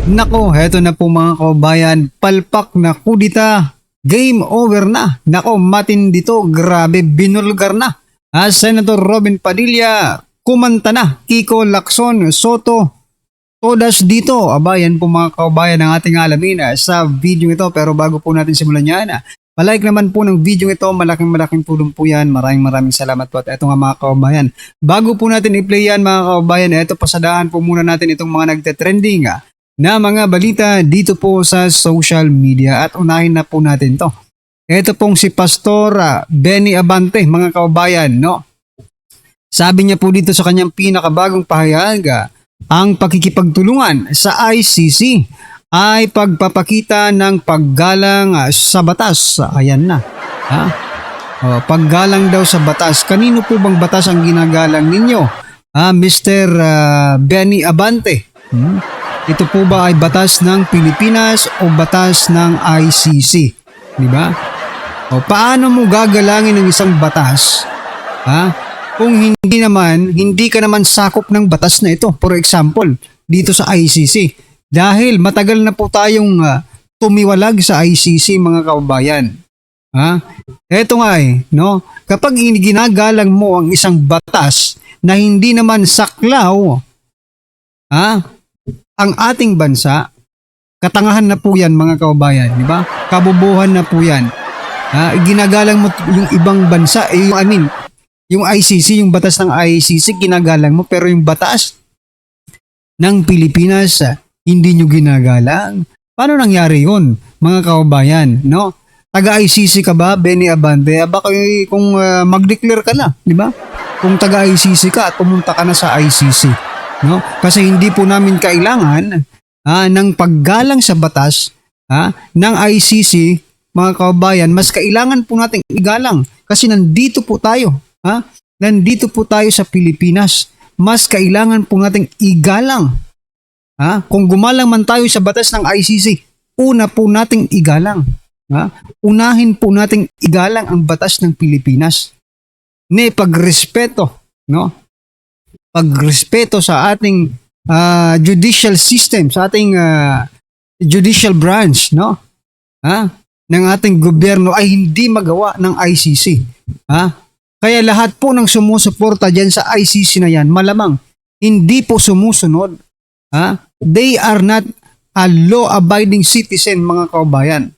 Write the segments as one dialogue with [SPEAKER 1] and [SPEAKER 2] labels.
[SPEAKER 1] Nako, heto na po mga kabayan, palpak na kudita, game over na. Nako, matindi to, grabe, binulgar na. Senator Robin Padilla, kumanta na, Kiko Lacson, Soto, todas dito. Abayan po mga kabayan ang ating alamin sa video ito. Pero bago po natin simulan yan, palike naman po ng video ito, malaking tulong po yan. Maraming salamat po. At eto nga mga kabayan, bago po natin i-play yan mga kabayan, eto pasadahan po muna natin itong mga nagte-trending na mga balita dito po sa social media at unahin na po natin to. Ito pong si Pastor Benny Abante, mga kababayan, no? Sabi niya po dito sa kanyang pinakabagong pahayag, ang pakikipagtulungan sa ICC ay pagpapakita ng paggalang sa batas. Ayan na. Paggalang daw sa batas. Kanino po bang batas ang ginagalang ninyo? Mr. Benny Abante. Ito po ba ay batas ng Pilipinas o batas ng ICC? Di ba? Paano mo gagalangin ng isang batas? Kung hindi ka naman sakop ng batas na ito. For example, dito sa ICC. Dahil matagal na po tayong tumiwalag sa ICC mga kababayan. Ito nga no? Kapag ginagalang mo ang isang batas na hindi naman saklaw, ang ating bansa, katangahan na po yan mga kababayan, di ba? Kabubuhan na po yan. Ginagalang mo yung ibang bansa, yung ICC, yung batas ng ICC, ginagalang mo, pero yung batas ng Pilipinas, hindi nyo ginagalang. Paano nangyari yun, mga kababayan, no? Taga-ICC ka ba, Benny Abante? Baka kung mag-declare ka na, di ba? Kung taga-ICC ka at pumunta ka na sa ICC, no? Kasi hindi po namin kailangan ng paggalang sa batas ng ICC, mga kababayan. Mas kailangan po nating igalang kasi nandito po tayo. Nandito po tayo sa Pilipinas. Mas kailangan po nating igalang. Kung gumalang man tayo sa batas ng ICC, una po nating igalang. Unahin po nating igalang ang batas ng Pilipinas. Pagrespeto, no? Pagrespeto sa ating judicial system, sa ating judicial branch, no? Ng ating gobyerno ay hindi magawa ng ICC. Kaya lahat po ng sumusuporta dyan sa ICC na yan, malamang hindi po sumusunod. They are not a law-abiding citizen, mga kababayan.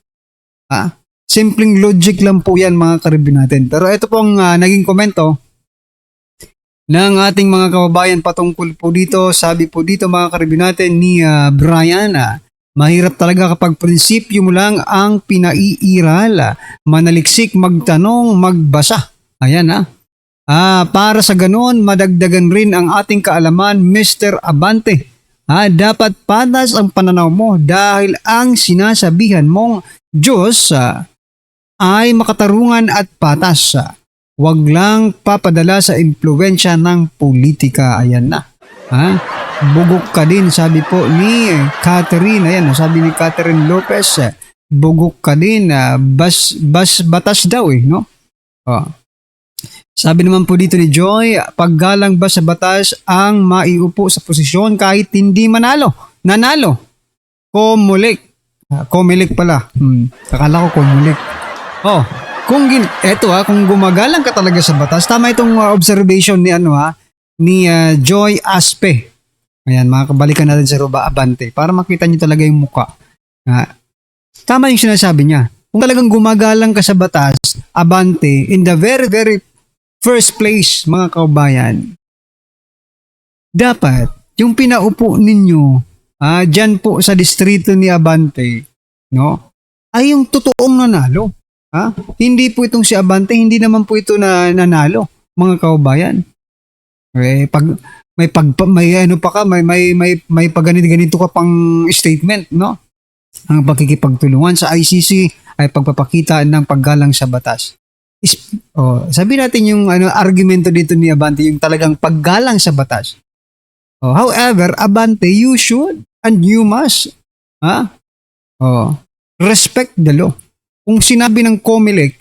[SPEAKER 1] Simpleng logic lang po yan, mga karibin natin. Pero ito pong naging komento ng ating mga kababayan patungkol po dito. Sabi po dito mga karibin natin ni Brian, mahirap talaga kapag prinsipyo mo lang ang pinaiiral, manaliksik, magtanong, magbasa. Ayan para sa ganoon, madagdagan rin ang ating kaalaman, Mr. Abante. Dapat patas ang pananaw mo dahil ang sinasabihan mong Diyos ay makatarungan at patas. Huwag lang papadala sa impluwensya ng politika. Ayan na. Bugok ka din, sabi po ni Catherine. Ayan, sabi ni Catherine Lopez, bugok ka din, batas daw no? Sabi naman po dito ni Joy, paggalang ba sa batas ang maiupo sa posisyon kahit hindi manalo? Nanalo. Komulik. Komulik pala. Akala ko komulik. Kung gumagalang ka talaga sa batas, tama itong observation ni ni Joy Aspe. Ayan, makakabalikan natin sa Roba Abante para makita niyo talaga yung muka. Tama yung sinasabi niya. Kung talagang gumagalang ka sa batas, Abante, in the very first place, mga kababayan, dapat yung pinaupo ninyo dyan po sa distrito ni Abante, no, ay yung totoong nanalo. Hindi po itong si Abante, hindi naman po ito na nanalo, mga kababayan. Pag may pagganito ka pang statement, no? Ang pagkikipagtulungan sa ICC ay pagpapakita ng paggalang sa batas. Sabi natin yung argumento dito ni Abante, yung talagang paggalang sa batas. However, Abante, you should and you must respect the law. Kung sinabi ng COMELEC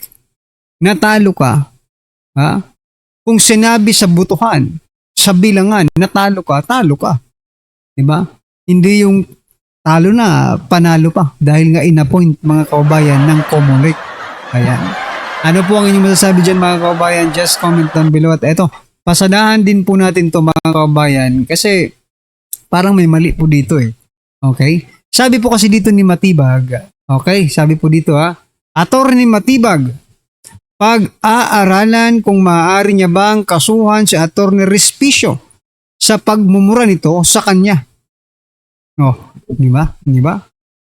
[SPEAKER 1] na talo ka, kung sinabi sa butuhan, sa bilangan, natalo ka, talo ka. Diba? Hindi yung talo na, panalo pa dahil nga inappoint mga kababayan ng Comelec. Ayan. Ano po ang inyong masasabi dyan mga kababayan? Just comment down below. At eto, pasadahan din po natin to mga kababayan kasi parang may mali po dito eh. Okay? Sabi po kasi dito ni Matibag, okay? Sabi po dito Attorney Matibag, pag-aaralan kung maaari niya bang kasuhan si Attorney Respicio sa pagmumura nito sa kanya. Oh, di ba? Di ba?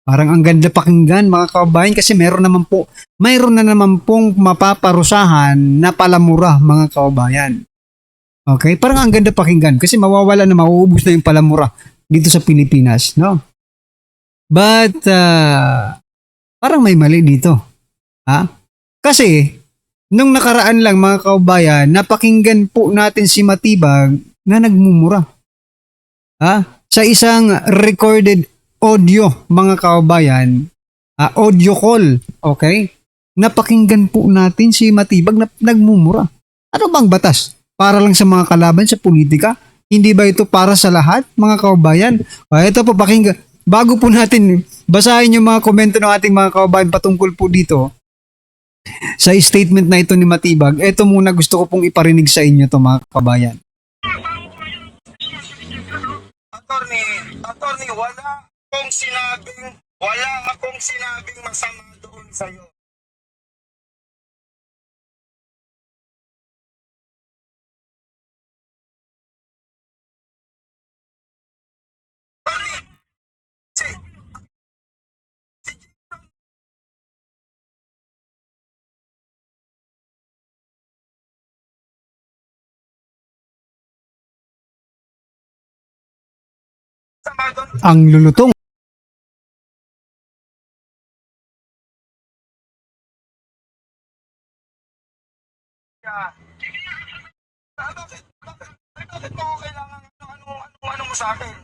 [SPEAKER 1] Parang ang ganda pakinggan mga kababayan kasi mayroon na naman pong mapaparusahan na palamura mga kababayan. Okay? Parang ang ganda pakinggan kasi mawawala na mauubos na yung palamura dito sa Pilipinas, no? But parang may mali dito. Kasi nung nakaraan lang mga kababayan, napakinggan po natin si Matibag na nagmumura. Sa isang recorded audio mga kababayan, audio call, okay? Napakinggan po natin si Matibag na nagmumura. Ano bang batas? Para lang sa mga kalaban sa politika? Hindi ba ito para sa lahat mga kababayan? Ito po pakinggan. Bago po natin basahin yung mga komento ng ating mga kababayan patungkol po dito sa statement na ito ni Matibag, ito muna gusto ko pong iparinig sa inyo to mga kababayan.
[SPEAKER 2] Attorney, wala akong sinabing masama doon sa'yo.
[SPEAKER 1] Ang lulutong.
[SPEAKER 2] Bakit mo kailangan ano mo sa akin?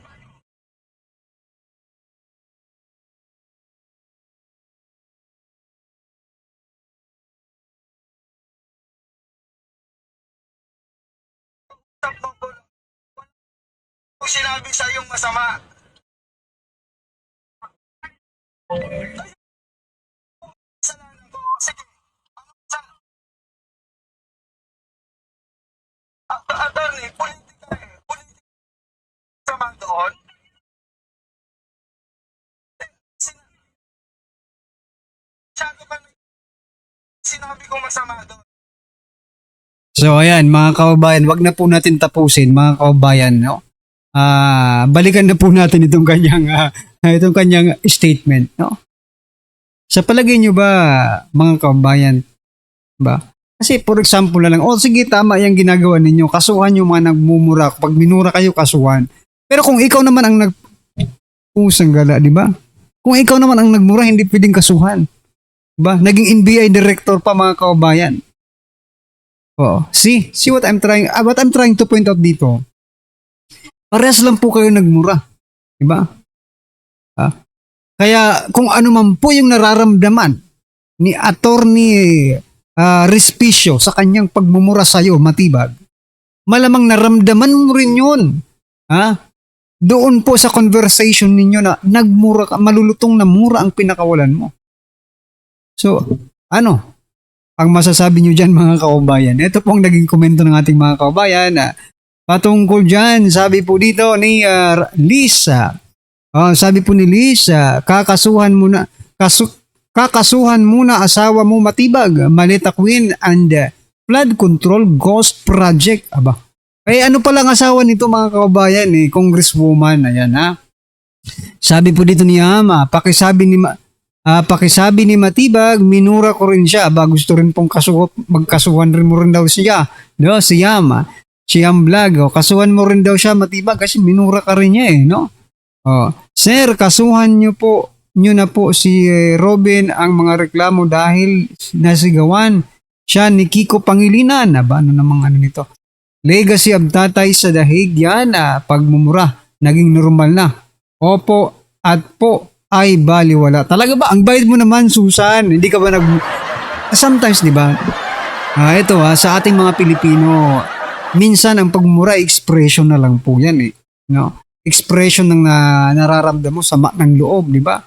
[SPEAKER 2] Kung sinabi sa iyong masama. Kasalanan ko. Sige. Attorney, politika eh. Politika sama doon. Sinabi ko masama doon.
[SPEAKER 1] So ayan mga kababayan, wag na po natin tapusin mga kababayan, no? Balikan na po natin itong kanyang statement, no? Sa palagay nyo ba mga kababayan, ba? Kasi for example na lang, sige tama yung ginagawa ninyo, kasuhan yung mga nagmumura, pag minura kayo kasuhan. Pero kung ikaw naman ang pusang gala, di ba? Kung ikaw naman ang nagmura, hindi pwedeng kasuhan. Diba? Naging NBI director pa mga kababayan. See what I'm trying to point out dito. Parehas lang po kayo nagmura. Diba? Kaya kung ano man po yung nararamdaman ni Attorney Respicio sa kanyang pagmumura sa'yo, Matibag, malamang naramdaman mo rin yun. Doon po sa conversation ninyo na nagmura ka, malulutong na mura ang pinakawalan mo. So, ano? Ang masasabi nyo dyan mga kababayan? Ito po ang naging komento ng ating mga kababayan. Patungkol dyan, sabi po dito ni Lisa. Sabi po ni Lisa, kakasuhan muna asawa mo Matibag, Maleta Queen and Flood Control Ghost Project. Aba. Ano palang asawa nito mga kababayan Congresswoman. Ayan Sabi po dito ni Ama, pakisabi ni Matibag, minura ko rin siya. Gusto rin pong magkasuhan rin mo rin daw siya. No? Si Yama, Siyam Vlog. Kasuhan mo rin daw siya Matibag kasi minura ka rin niya no? Sir, kasuhan nyo na po si Robin ang mga reklamo dahil nasigawan siya ni Kiko Pangilinan. Ano namang nito? Legacy of tatay sa dahig yan pagmumura. Naging normal na. Opo at po ay baliwala. Talaga ba? Ang bayad mo naman, Susan. Hindi ka ba Sometimes, di ba? Ito sa ating mga Pilipino, minsan ang pagmura, expression na lang po yan no? expression ng nararamdam mo, sama ng loob, di ba?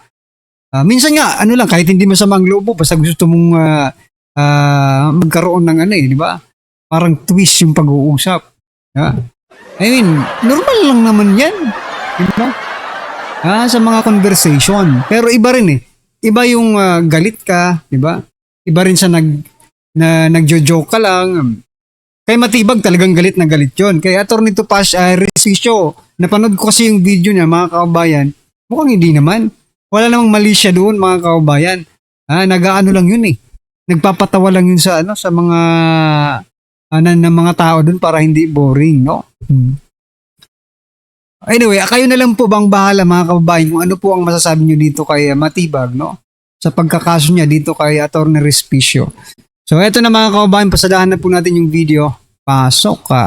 [SPEAKER 1] Minsan nga, ano lang, kahit hindi masama ang loob mo, basta gusto mong magkaroon ng ano di ba? Parang twist yung pag-uusap. Yeah. I mean, normal lang naman yan. Di ba? Sa mga conversation. Pero iba rin Iba yung galit ka, di ba? Iba rin sa nagjo-joke ka lang. Kay Matibag talagang galit na galit yun. Kay Atty. Topacio Recisio, napanood ko kasi yung video niya, mga kababayan, mukhang hindi naman. Wala namang mali siya doon, mga kababayan. Nag-aano lang yun Nagpapatawa lang yun sa mga ng mga tao doon para hindi boring, no? Anyway, kayo na lang po bang bahala, mga kababayan, kung ano po ang masasabi niyo dito kay Matibag, no? Sa pagkakaso niya dito kay Atty. Recisio. So, eto na, mga kababayan, pasadahan na po natin yung video. Pasok ka.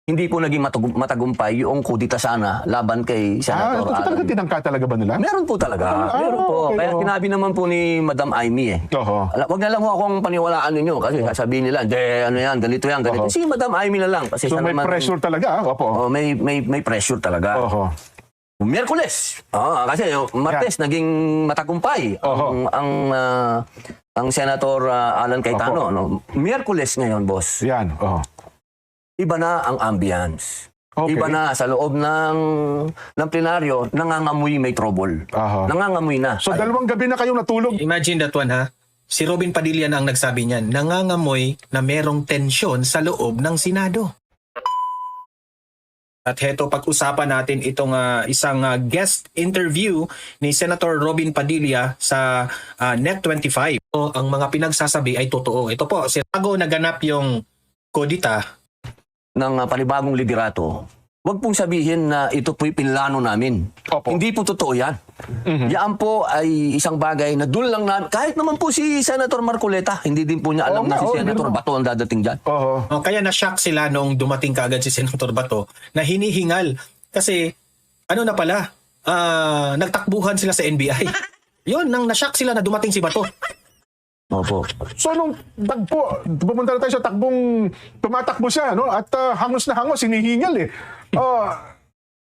[SPEAKER 3] Hindi po naging matagumpay yung kudita sana laban kay Senator
[SPEAKER 4] Ito talaga
[SPEAKER 3] Alan.
[SPEAKER 4] tinangka talaga ba nila?
[SPEAKER 3] Meron po talaga. Meron po.
[SPEAKER 4] okay,
[SPEAKER 3] Kaya sinabi naman po ni Madam Amy
[SPEAKER 4] Oho.
[SPEAKER 3] Wag na lang ho akong paniwalaan ninyo kasi sasabihin nila, ano yan, ganito yan, ganito.
[SPEAKER 4] Oho.
[SPEAKER 3] Si Madam Amy na lang. Kasi
[SPEAKER 4] So
[SPEAKER 3] siya
[SPEAKER 4] may
[SPEAKER 3] naman-
[SPEAKER 4] pressure talaga, opo.
[SPEAKER 3] Oh, may pressure talaga.
[SPEAKER 4] Oho.
[SPEAKER 3] Miyerkules. Kasi yung Martes naging matagumpay
[SPEAKER 4] Oho.
[SPEAKER 3] ang Senator Alan Cayetano.
[SPEAKER 4] Opo.
[SPEAKER 3] No? Miyerkules ngayon, boss.
[SPEAKER 4] Yan, oho.
[SPEAKER 3] Iba na ang ambience.
[SPEAKER 4] Okay.
[SPEAKER 3] Iba na sa loob ng plenaryo, nangangamoy may trouble.
[SPEAKER 4] Aha.
[SPEAKER 3] Nangangamoy na.
[SPEAKER 4] So dalawang gabi na kayong natulog.
[SPEAKER 5] Imagine that one ha. Si Robin Padilla na ang nagsabi niyan, nangangamoy na merong tensyon sa loob ng Senado. At heto, pag-usapan natin itong isang guest interview ni Senator Robin Padilla sa Net25. Ang mga pinagsasabi ay totoo. Ito po, bago naganap yung kodita,
[SPEAKER 3] ng panibagong liderato, wag pong sabihin na ito po'y pinlano namin.
[SPEAKER 4] Opo.
[SPEAKER 3] Hindi po totoo yan. Yan po ay isang bagay na doon lang namin, kahit naman po si Senator Marcoleta, hindi din po niya alam
[SPEAKER 4] Oo
[SPEAKER 3] na
[SPEAKER 4] nga,
[SPEAKER 3] si
[SPEAKER 4] oo,
[SPEAKER 3] Senator
[SPEAKER 4] hindi
[SPEAKER 3] Bato ang dadating dyan.
[SPEAKER 4] Oho.
[SPEAKER 5] kaya na-shock sila nung dumating kaagad si Senator Bato na hinihingal. Kasi ano na pala, nagtakbuhan sila sa NBI. Yun, nang na-shock sila na dumating si Bato.
[SPEAKER 3] Opo.
[SPEAKER 4] So nung pumunta na tayo sa takbong tumatakbo siya, no? At hangos na hangos, hinihingal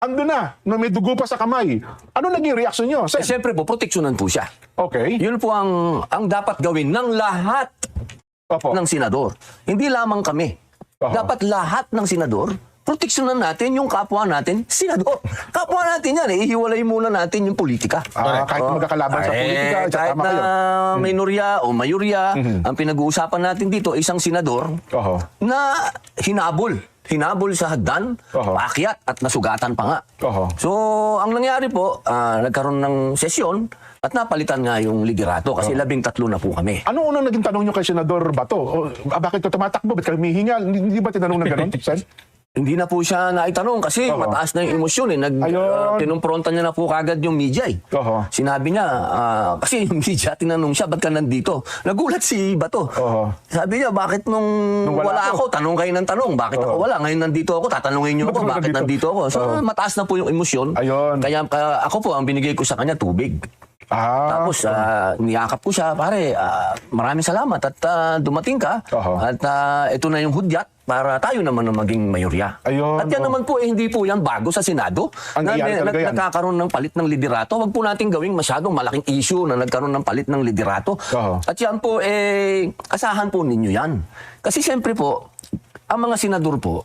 [SPEAKER 4] ando na may dugo pa sa kamay. Ano naging reaksyon nyo?
[SPEAKER 3] Eh, siyempre po, proteksyonan po siya.
[SPEAKER 4] Okay.
[SPEAKER 3] Yun po ang dapat gawin ng lahat
[SPEAKER 4] Opo.
[SPEAKER 3] ng senador. Hindi lamang kami.
[SPEAKER 4] Oho.
[SPEAKER 3] Dapat lahat ng senador, proteksyonan natin yung kapwa natin, senador. Kapwa natin yan, ihiwalay muna natin yung politika.
[SPEAKER 4] Kahit magkakalaban sa politika,
[SPEAKER 3] kahit
[SPEAKER 4] tama
[SPEAKER 3] na
[SPEAKER 4] kayo.
[SPEAKER 3] minorya o mayurya, ang pinag-uusapan natin dito, isang senador
[SPEAKER 4] Oho.
[SPEAKER 3] na hinabol sa hagdan,
[SPEAKER 4] Oho.
[SPEAKER 3] paakyat at nasugatan pa nga.
[SPEAKER 4] Oho.
[SPEAKER 3] So, ang nangyari po, nagkaroon ng sesyon at napalitan nga yung liderato kasi 13 na po kami.
[SPEAKER 4] Ano unang naging tanong nyo kay Senador Bato? Bakit ka tumatakbo? Ba't ka humihingal? Hindi ba tinanong na gano'n, Sen?
[SPEAKER 3] Hindi na po siya naitanong kasi
[SPEAKER 4] Oo.
[SPEAKER 3] mataas na yung emosyon.
[SPEAKER 4] Ayun.
[SPEAKER 3] Kinumpronta niya na po kagad yung media.
[SPEAKER 4] Oho.
[SPEAKER 3] Sinabi niya, kasi yung media, tinanong siya, ba't ka nandito? Nagulat si Bato.
[SPEAKER 4] Oho.
[SPEAKER 3] Sabi niya, bakit nung
[SPEAKER 4] Nung
[SPEAKER 3] wala
[SPEAKER 4] wala
[SPEAKER 3] ako, tanong kayo ng tanong. Bakit ako wala? Ngayon nandito ako, tatanungin niyo ako,
[SPEAKER 4] Ba't
[SPEAKER 3] bakit nandito ako? So, mataas na po yung emosyon.
[SPEAKER 4] Ayun.
[SPEAKER 3] Kaya ako po, ang binigay ko sa kanya, tubig. Tapos, niyakap ko siya, pare, maraming salamat at dumating ka.
[SPEAKER 4] Oho.
[SPEAKER 3] At ito na yung hudyat para tayo naman ang maging mayorya.
[SPEAKER 4] Ayun,
[SPEAKER 3] At yan
[SPEAKER 4] oh.
[SPEAKER 3] naman po, hindi po yan bago sa Senado.
[SPEAKER 4] Ang nangyari talaga yan.
[SPEAKER 3] Nagkakaroon ng palit ng liderato. Huwag po natin gawing masyadong malaking issue na nagkaroon ng palit ng liderato.
[SPEAKER 4] Oho.
[SPEAKER 3] At yan po, asahan po ninyo yan. Kasi siyempre po, ang mga senador po,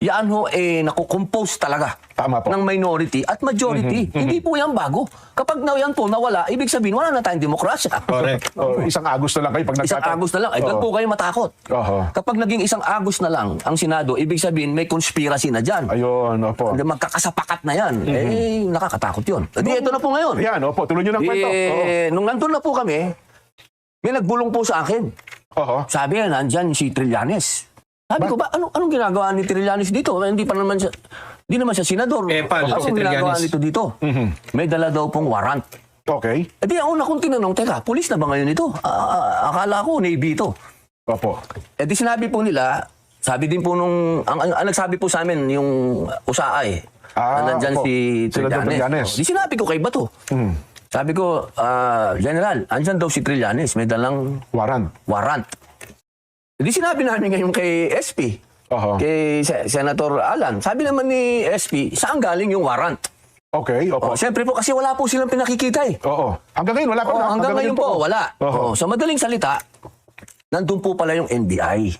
[SPEAKER 3] yan ho, nakukompose talaga
[SPEAKER 4] Tama po.
[SPEAKER 3] ng minority at majority. Hindi po yan bago. Kapag na yan po nawala, ibig sabihin, wala na tayong demokrasya.
[SPEAKER 5] Correct.
[SPEAKER 4] Isang Agos na lang kayo pag
[SPEAKER 3] Isang Agos na lang. Ay, doon po kayo matakot.
[SPEAKER 4] Oho.
[SPEAKER 3] Kapag naging isang Agos na lang ang Senado, ibig sabihin may conspiracy na dyan.
[SPEAKER 4] Ayun, opo.
[SPEAKER 3] Magkakasapakat na yan. Nakakatakot yun. Di, ito na po ngayon.
[SPEAKER 4] Ayan, opo. Tuloy nyo ng kwento. Oo.
[SPEAKER 3] Nung nandun na po kami, may nagbulong po sa akin.
[SPEAKER 4] Oho.
[SPEAKER 3] Sabi niya, nandyan si Trillanes. Sabi ko, anong ginagawa ni Trillanes dito? Hindi pa naman siya, hindi naman siya senador.
[SPEAKER 5] Pal,
[SPEAKER 3] Anong
[SPEAKER 5] si
[SPEAKER 3] ginagawa
[SPEAKER 5] Trillanes.
[SPEAKER 3] nito dito? May dala daw pong warrant.
[SPEAKER 4] Okay.
[SPEAKER 3] E di ako na kung tinanong, teka, pulis na ba ngayon ito? Akala ko, Navy ito.
[SPEAKER 4] Opo.
[SPEAKER 3] E di sinabi po nila, sabi din po nung, ang nagsabi po sa amin, yung USAA na nandyan
[SPEAKER 4] opo.
[SPEAKER 3] si
[SPEAKER 4] Senador
[SPEAKER 3] Trillanes.
[SPEAKER 4] Trillanes.
[SPEAKER 3] Di sinabi ko kay Bato. Sabi ko, General, andyan daw si Trillanes, may dalang
[SPEAKER 4] Warrant.
[SPEAKER 3] warrant. Di sinabi namin ngayon kay SP.
[SPEAKER 4] Oho.
[SPEAKER 3] kay Senator Alan. Sabi naman ni SP, saan galing yung warrant?
[SPEAKER 4] Okay, opo.
[SPEAKER 3] Siyempre po kasi wala po silang pinakikita eh.
[SPEAKER 4] Oo. Hanggang ngayon, wala pa na.
[SPEAKER 3] Hanggang ngayon po, wala.
[SPEAKER 4] Oho.
[SPEAKER 3] Sa madaling salita, nandun po pala yung NBI.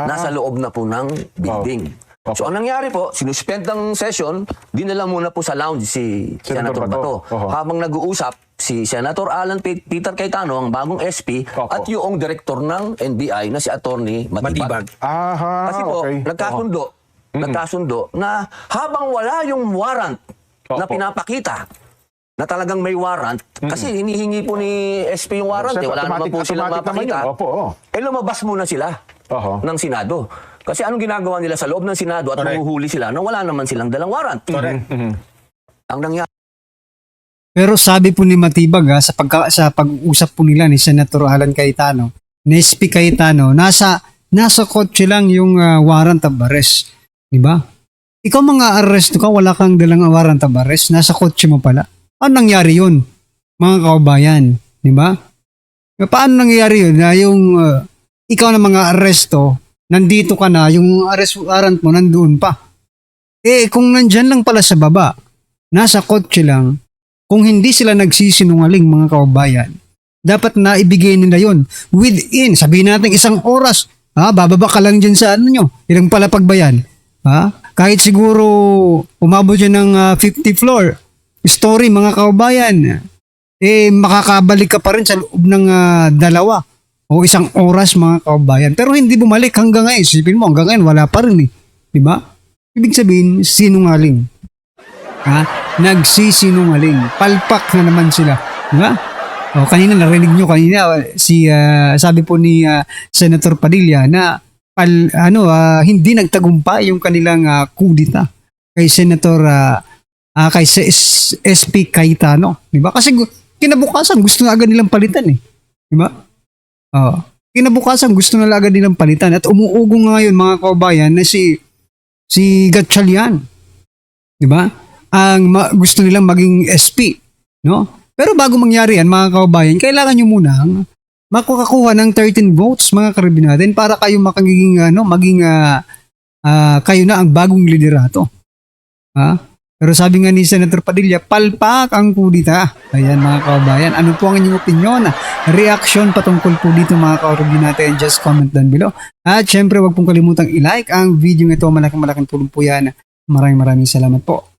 [SPEAKER 3] Nasa loob na po ng building.
[SPEAKER 4] Opo.
[SPEAKER 3] So, ang nangyari po, sinuspend ng session, dinala muna po sa lounge si Senator Bato.
[SPEAKER 4] Oho.
[SPEAKER 3] Habang nag-uusap, si Senator Alan Peter Cayetano, ang bagong SP,
[SPEAKER 4] Opo.
[SPEAKER 3] at yung director ng NBI na si Attorney Matibag.
[SPEAKER 4] Aha,
[SPEAKER 3] Kasi po,
[SPEAKER 4] okay.
[SPEAKER 3] nagkasundo na habang wala yung warrant na
[SPEAKER 4] Opo.
[SPEAKER 3] pinapakita na talagang may warrant, kasi hinihingi po ni SP yung warrant,
[SPEAKER 4] Siyempre,
[SPEAKER 3] wala naman po silang
[SPEAKER 4] automatic naman
[SPEAKER 3] mapakita.
[SPEAKER 4] yun. Opo, oo.
[SPEAKER 3] Lumabas muna sila
[SPEAKER 4] Oho.
[SPEAKER 3] ng Senado. Kasi anong ginagawa nila sa loob ng Senado at
[SPEAKER 5] Correct.
[SPEAKER 3] mahuhuli sila na wala naman silang dalang warrant.
[SPEAKER 5] Correct.
[SPEAKER 3] Ang nangyari
[SPEAKER 1] Pero sabi po ni Matibag sa pag-usap po nila ni Senator Alan Cayetano, ni SP Cayetano, nasa kotse lang yung warrant of arrest. Di ba? Ikaw mga arresto ka, wala kang dalang warrant of arrest, nasa kotse mo pala. Ano nangyari yun, mga kaubayan? Di ba? Paano nangyari yun na yung ikaw na mga arresto, nandito ka na, yung arrest warrant mo nandoon pa. Kung nandyan lang pala sa baba, nasa kotse lang, kung hindi sila nagsisinungaling mga kaubayan, dapat na ibigay nila yon within, sabihin natin 1 oras, bababa ka lang dyan sa ano nyo, ilang palapag ba yan? Kahit siguro umabot yun ng 50 floor, story mga kaubayan, makakabalik ka pa rin sa loob ng 2 o 1 oras mga kaubayan. Pero hindi bumalik hanggang ngayon. Isipin mo, hanggang ngayon wala pa rin eh. Diba? Ibig sabihin, sinungaling. Nagsisinungaling. Palpak na naman sila. Diba? Kanina narinig nyo sabi po ni Senator Padilla na hindi nagtagumpay yung kanilang kudita kay Senator kay SP Cayetano, di ba? Kasi kinabukasan gusto na agad nilang palitan eh. Di ba? Kinabukasan gusto na agad nilang palitan at umuugong ngayon mga kaubayan na si Gatchalian. Di ba? Gusto nilang maging SP, no? Pero bago mangyari yan mga kaubayan, kailangan nyo munang makakuha ng 13 votes mga karibin natin para kayo maging kayo na ang bagong liderato. Pero sabi nga ni Senator Padilla, palpak ang kudita. Ayan mga kaubayan, ano po ang inyong opinion? Reaction patungkol po dito mga karibin natin, just comment down below. At syempre wag pong kalimutang i-like ang video nito, malaking tulong po yan. Maraming salamat po.